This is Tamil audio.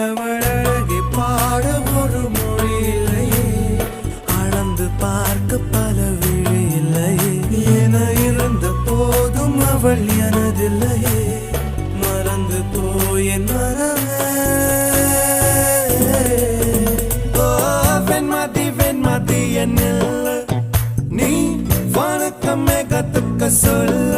அவள் அழகை பாட ஒரு மொழி இல்லையே, அளந்து பார்க்க பல விழி இல்லையே, என இருந்த போதும் அவள் எனதில்லையே, மறந்து போய் என் மனமே. ஓ வெண்மதி வெண்மதி என்னில்லை, நீ வணக்கமே கத்துக்க சொல்ல.